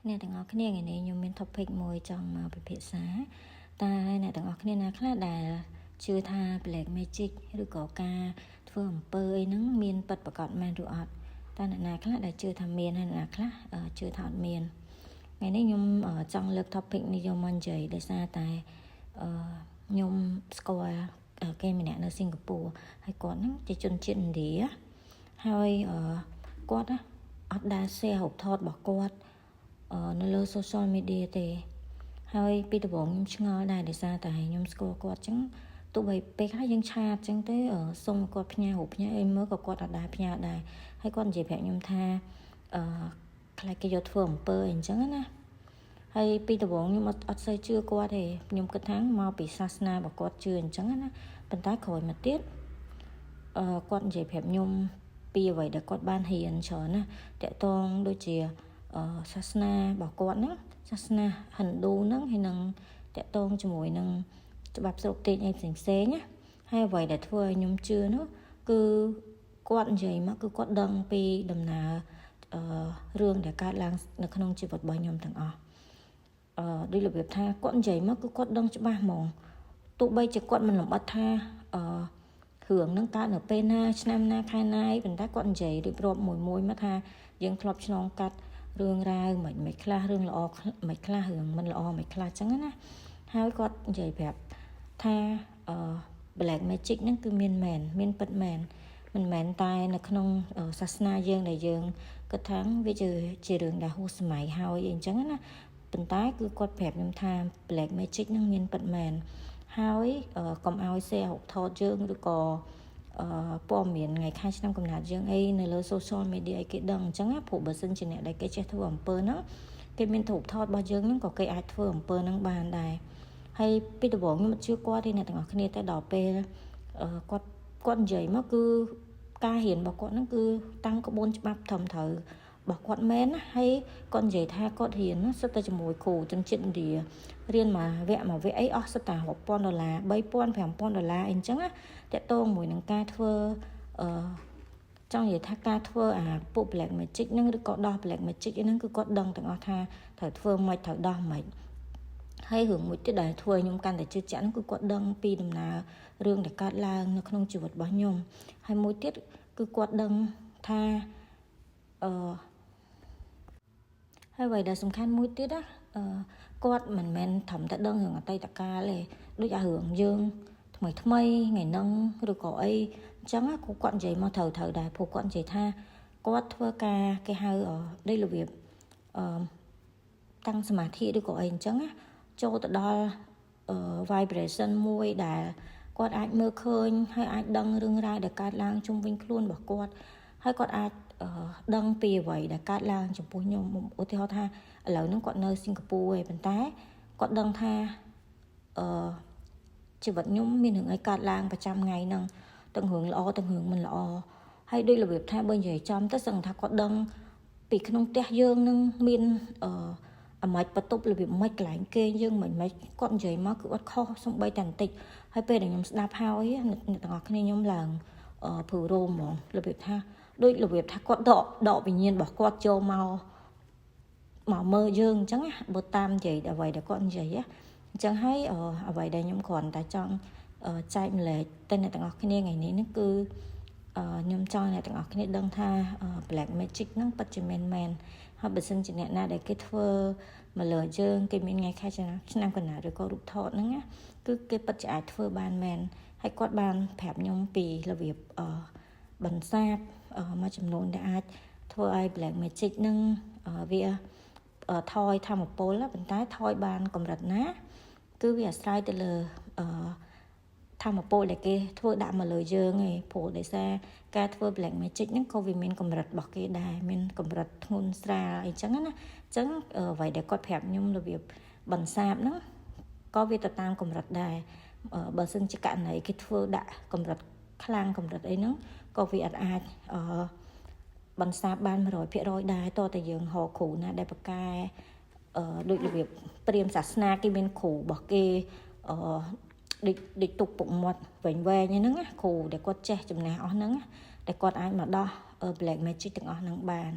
Nèទាំងអស់គ្នាថ្ងៃនេះខ្ញុំមាន topic មួយចង់មកពិភាក្សាតែអ្នកទាំងអស់គ្នាណាខ្លះដែលជឿថា black magic ឬក៏ការធ្វើអំពើអីហ្នឹងមានពិតប្រាកដមែនឬអត់តែអ្នកណាខ្លះដែលជឿថាមានហើយអ្នកណាខ្លះជឿថាអត់មានថ្ងៃនេះខ្ញុំចង់លើក topic នេះយកមកនិយាយដោយសារតែខ្ញុំស្គាល់គេម្នាក់នៅសិង្ហបុរីហើយគាត់ហ្នឹងជាជនជាតិឥណ្ឌាហើយគាត់អត់ដែល share រូបថតរបស់គាត់នៅលើ social media ទេហើយពីដំបូងខ្ញុំឆ្ងល់ដែរដោយសារតែខ្ញុំស្គាល់គាត់អញ្ចឹងទោះបីពេលខ្លះយើងឆាតអញ្ចឹងទេសុំគាត់ផ្ញើរូបផ្ញើអីមើលក៏គាត់អត់ដែរផ្ញើដែរហើយគាត់និយាយប្រាប់ខ្ញុំថាខ្លាចគេយកធ្វើអំពើអីអញ្ចឹងណាហើយពីដំបូងខ្ញុំអត់សូវជឿគាត់ទេខ្ញុំគិតថាមកពីសាសនារបស់គាត់ជឿអញ្ចឹងណាប៉ុន្តែក្រោយមកទៀតគាត់និយាយប្រាប់ខ្ញុំពីអ្វីដែលគាត់បានរៀនច្រើនណាតកតងដូចជាសាសនារបស់គាត់ហ្នឹងសាសនាហិណ្ឌូហ្នឹងហើយនឹងតកតងជាមួយនឹងច្បាប់ស្រុកទេញអីផ្សេងៗណាហើយអ្វីដែលធ្វើឲ្យខ្ញុំជឿនោះគឺគាត់និយាយមកគឺគាត់ដឹងពីដំណើររឿងដែលកើតឡើងនៅក្នុងជីវិតរបស់ខ្ញុំទាំងអស់ដូចរបៀបថាគាត់និយាយមកគឺគាត់ដឹងច្បាស់ហ្មងទោះបីជាគាត់មិនលម្អិតថារឿងហ្នឹងកើតនៅពេលណាឆ្នាំណាខែណាអីប៉ុន្តែគាត់និយាយរៀបរាប់មួយមកថាយើងធ្លាប់ឆ្លងកាត់រឿងរ៉ាវមិនខ្លះរឿងល្អមិនខ្លះរឿងមិនល្អមិនខ្លះចឹងណាហើយគាត់និយាយប្រាប់ថាblack magic ហ្នឹងគឺមានពិតមែនមិនមែនតែនៅក្នុងសាសនាយើងដែលយើងគិតថាវាជារឿងដែលហួសសម័យហើយអីចឹងណាប៉ុន្តែគឺគាត់ប្រាប់ខ្ញុំថា black magic ហ្នឹងមានពិតមែនហើយកុំឲ្យ share រូបថតយើងឬក៏ព័ត៌មានថ្ងៃខែឆ្នាំកំណើតយើងអីនៅលើ social media អីគេដឹងអញ្ចឹងណាព្រោះបើសិនជាអ្នកដែលគេចេះធ្វើអំពើហ្នឹងគេមានរូបថតរបស់យើងហ្នឹងក៏គេអាចធ្វើអំពើហ្នឹងបានដែរហើយពីដំបូងខ្ញុំអត់ជឿគាត់ទេអ្នកទាំងអស់គ្នាតែដល់ពេលគាត់និយាយមកគឺការរៀនរបស់គាត់ហ្នឹងគឺតាំងក្បួនច្បាប់ត្រឹមត្រូវរបស់គាត់មែនណាហើយគាត់និយាយថាគាត់រៀនសិតតែជាមួយគ្រូជនជាតិឥណ្ឌារៀនមកវគ្គអីអស់សិតតែ$1000 $3000 $5000អីអញ្ចឹងណាតកតងមួយនឹងការធ្វើចង់និយាយថាការធ្វើពួក black magic ហ្នឹងឬក៏ដោះ black magic ហ្នឹងគឺគាត់ដឹងទាំងអស់ថាត្រូវធ្វើម៉េចត្រូវដោះម៉េចហើយរឿងមួយទៀតដែលធ្វើឲ្យខ្ញុំកាន់តែជឿជាក់ហ្នឹងគឺគាត់ដឹងពីដំណើររឿងដែលកើតឡើងនៅក្នុងជីវិតរបស់ខ្ញុំហើយមួយទៀតគឺគាត់ដឹងថាហើយអ្វីដែលសំខាន់មួយទៀតណាគាត់មិនមែនត្រឹមតែដឹងរឿងអតីតកាលទេដូចរឿងយើងថ្មីថ្ងៃហ្នឹងឬក៏អីអញ្ចឹងគាត់និយាយមកត្រូវដែរព្រោះគាត់និយាយថាគាត់ធ្វើការគេហៅដូចរបៀបតាំងសមាធិឬក៏អីអញ្ចឹងចូលទៅដល់ vibration មួយដែលគាត់អាចមើលឃើញហើយអាចដឹងរឿងរ៉ាវដែលកើតឡើងជុំវិញខ្លួនរបស់គាត់ហើយគាត់អាចដឹងពីអ្វីដែលកើតឡើងចំពោះខ្ញុំឧទាហរណ៍ថាឥឡូវហ្នឹងគាត់នៅសិង្ហបុរីឯងប៉ុន្តែគាត់ដឹងថាជីវិតខ្ញុំមានរឿងអីកើតឡើងប្រចាំថ្ងៃហ្នឹងទាំងរឿងល្អទាំងរឿងមិនល្អហើយដូចរបៀបថាបើនិយាយចំទៅសឹងថាគាត់ដឹងពីក្នុងផ្ទះយើងនឹងមានអាម៉េចបន្ទប់របៀបម៉េចកន្លែងគេយើងមិនម៉េចគាត់និយាយមកគឺអត់ខុសសំបីតែបន្តិចហើយពេលដែលខ្ញុំស្ដាប់ហើយអ្នកទាំងអស់គ្នាខ្ញុំឡើងព្រឺរោមហ្មងរបៀបថាដូចរបៀបថាគាត់ដកវិញ្ញាណរបស់គាត់ចូលមកមើលយើងអញ្ចឹងបើតាមនិយាយអ្វីដែលគាត់និយាយអញ្ចឹងហើយអ្វីដែលខ្ញុំគ្រាន់តែចង់ចែកម្លែកទៅអ្នកទាំងអស់គ្នាថ្ងៃនេះគឺខ្ញុំចង់អ្នកទាំងអស់គ្នាដឹងថា black magic ហ្នឹងពិតជាមែនហើយបើសិនជាអ្នកណាដែលគេធ្វើមកលើយើងគេមានថ្ងៃខែឆ្នាំកណ្ដាលឬក៏រូបថតហ្នឹងណាគឺគេពិតជាអាចធ្វើបានមែនហើយគាត់បានប្រាប់ខ្ញុំពីរបៀបបន្សាបមួយចំនួនដែលអាចធ្វើឲ្យ black magic ហ្នឹងវាថយធម្មពលប៉ុន្តែថយបានកម្រិតណាគឺវាអាស្រ័យទៅលើធម្មពលដែលគេធ្វើដាក់មកលើយើងឯងព្រោះដោយសារការធ្វើ black magic ហ្នឹងក៏វាមានកម្រិតរបស់គេដែរមានកម្រិតធ្ងន់ស្រាលអីចឹងណាអញ្ចឹងអ្វីដែលគាត់ប្រាប់ខ្ញុំរបៀបបន្សាបហ្នឹងក៏វាទៅតាមកម្រិតដែរបើសិនជាករណីគេធ្វើដាក់កម្រិតខ្លាំងកម្រិតអីហ្នឹងក៏វាអាចបន្សាបបាន 100% ដែរតើតែយើងហៅគ្រូណាដែលបកកែដូចរបៀបព្រាហ្មណ៍សាសនាគេមានគ្រូរបស់គេដូចទុកពុកមាត់វែងហ្នឹងគ្រូដែលគាត់ចេះចំណេះអស់ហ្នឹងដែលគាត់អាចមកដោះ black magic ទាំងអស់ហ្នឹងបាន